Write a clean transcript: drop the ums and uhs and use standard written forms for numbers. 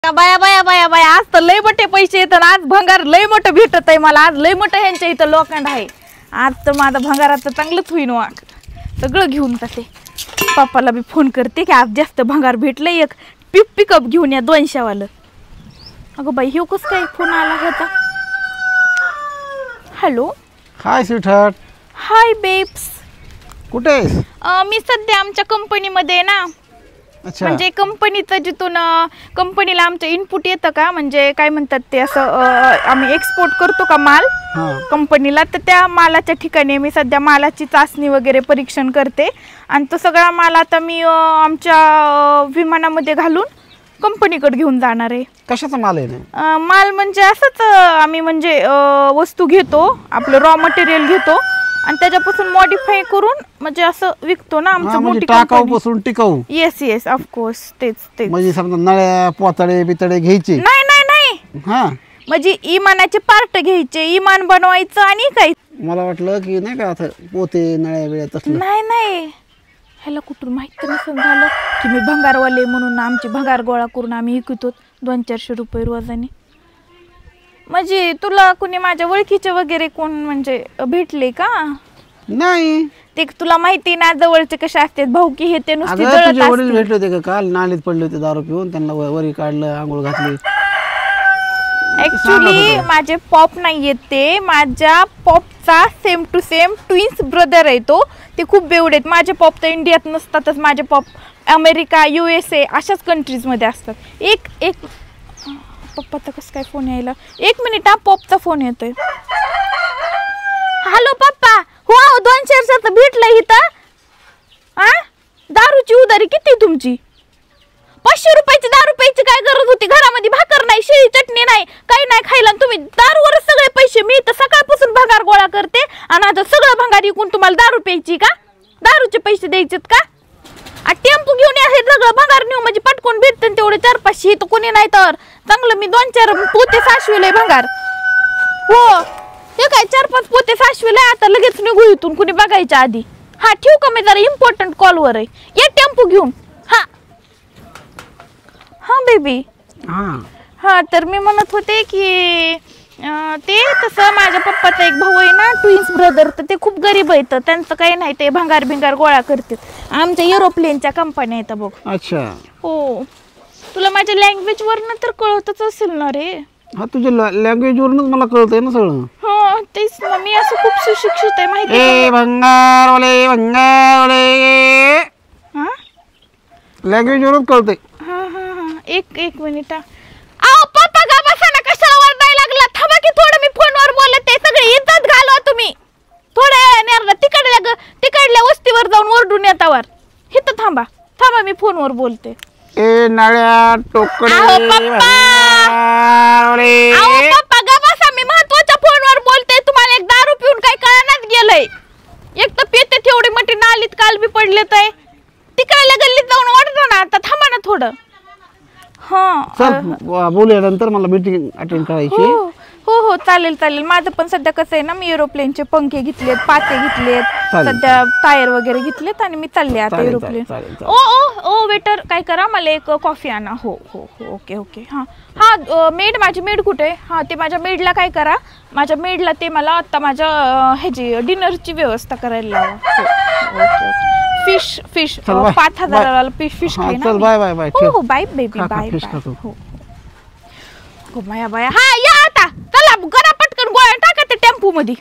बाया बाया बाया बाया आज तर लय मोठे पैसे येतात आज भंगार लय मोठं भेटत आहे मला आज लय मोठं ह्यांच्या इथं लोखंड आहे आज तर माझा भंगाराचं चांगलंच होईन वाक सगळं घेऊन जाते पप्पाला बी फोन करते की आज जास्त भंगार भेटलंय एक पिकअप घेऊन या 200 वालं अगं बाई हे कसं काय फोन आला होता हॅलो हाय स्वीटहार्ट हाय बेब्स कुठे आहेस मी सध्या आमच्या कंपनीमध्ये ना अच्छा म्हणजे कंपनीचं जिथून कंपनीला आमचं इनपुट येतं का म्हणजे काय म्हणतात ते असं आम्ही एक्सपोर्ट करतो का माल कंपनीला तर त्या मालाच्या ठिकाणी मी सध्या मालाची चाचणी वगैरे परीक्षण करते आणि तो सगळा माल आता मी आमच्या विमानामध्ये घालून कंपनीकडे घेऊन जाणार आहे कशाचा माल आहे माल म्हणजे असंच आम्ही म्हणजे वस्तू घेतो आपलं रॉ मटेरियल घेतो आणि त्याच्यापासून मॉडिफाय करून म्हणजे असं विकतो ना आमचं मोठी टाकाऊपासून टिकाऊ येस येस ऑफ कोर्स तेच तेच म्हणजे समजा नळ्या पोतळे बितळे घ्यायचे नाही नाही नाही हा म्हणजे इमानाचे पार्ट घ्यायचे इमान बनवायचं आणि काय मला वाटलं की नाही का आता पोते नळ्या बिळ्या तसलं नाही नाही ह्याला कुठून माहित नसेल झालं की मी भंगारवाले म्हणून आमची भंगार गोळा करून आम्ही विकतो 200-400 रुपये रोजाने म्हणजे तुला कुणी माझ्या ओळखीचे वगैरे कोण म्हणजे भेटले का नाही ते तुला माहिती ना जवळचे कसे असतात भाऊकी हे ते नुसते तुझे वडील भेटले होते का काल नालीत पडले होते दारू पिऊन त्यांना वरी काढलं आंघोळ घातली ऍक्च्युली माझे पॉप नाही येत ते माझ्या पॉपचा same to same twins brother आहे तो ते खूप बेवडे आहेत माझे पॉप तर इंडियात नसतातच माझे पॉप अमेरिका USA अशाच कंट्रीज मध्ये असतात एक एक पप्पाचा कसं काय फोन यायला 1 मिनिट हा पॉपचा फोन येतोय हॅलो पप्पा हो 200 भेटलं इथं हा दारूची उधारी किती तुमची 500 रुपयाची दारू प्यायची काय गरज होती घरामध्ये भाकर नाही शिळी चटणी नाही काही नाही खायला तुम्ही दारूवरच सगळे पैसे मी तर सकाळपासून भंगार गोळा करते आणि आता सगळं भंगार विकून तुम्हाला दारू प्यायची का दारूचे पैसे द्यायचेत का टेम्पो घेऊन या हे सगळं भंगार नेऊ म्हणजे पटकून भेटते तेवढे 4-500 तर कोणी नाही तर चांगलं मी 2-4 पोते साशविलंय भंगार हो हे काय 4-5 पोते साशविलंय आता लगेच निघू इथून कुणी बघायच्या आधी हा ठेवू का मी जरा इम्पॉर्टंट कॉलवर आहे ये टेम्पो घेऊन हा हा बेबी हा तर मी म्हणत होते की ते तसं माझ्या पप्पाचा एक भाऊ आहे ना ट्विन्स ब्रदर तर ते खूप गरीब आहेत त्यांचं काही नाही ते भंगार भिंगार गोळा करतात आमच्या एरोप्लेनच्या कंपन्या आहेत बघ अच्छा हो तुला माझ्या लँग्वेज वरनं तर कळतच असेल ना रे हा तुझ्या लँग्वेज वरूनच मला कळतंय ना सगळं हा तेच ना मी असं खूप सुशिक्षित आहे माहिती आहे भंगारवाले भंगारवाले हा लँग्वेज वरूनच कळतंय हा हा हा एक मिनिट आओ पप्पा गा बसा ना कशाला वरडायला लागला थांबा की थोडं मी फोनवर बोलते सगळी इज्जत घालवा तुम्ही थोड्या वेळाने तिकडल्या वस्तीवर जाऊन ओरडून येतावर इथं थांबा मी फोनवर बोलते ए नळ्या टोकडे पप्पा गा बसा मी महत्वाच्या फोनवर बोलते तुम्हाला एक दारू पिऊन काय कळण्यात गेलंय एक तर पिते तेवढी मोठी नालीत काल बी पडलेत आहे तिकडल्या गल्लीत जाऊन ओरडतो ना आता थांबा ना थोडं चल बोलूया नंतर मला मीटिंग अटेंड करायची हो हो चालेल माझं पण सध्या कसं आहे ना मी एरोप्लेनचे पंखे घेतलेत पाते घेतलेत सध्या टायर वगैरे घेतलेत आणि मी चालले आता एरोप्लेन ओ वेटर काय करा मला एक कॉफी आणा हो हो हो ओके हा मेड माझी मेड कुठे हा ते माझ्या मेडला काय करा माझ्या मेडला ते मला आता माझ्या ह्याची डिनरची व्यवस्था करायला लावा ओके फिश 5000 फिश खाय ना बाय हो बाय बेबी बाय हो बाया हा या आता चला गरा पटकन गोळ्या टाका ते टेम्पो मध्ये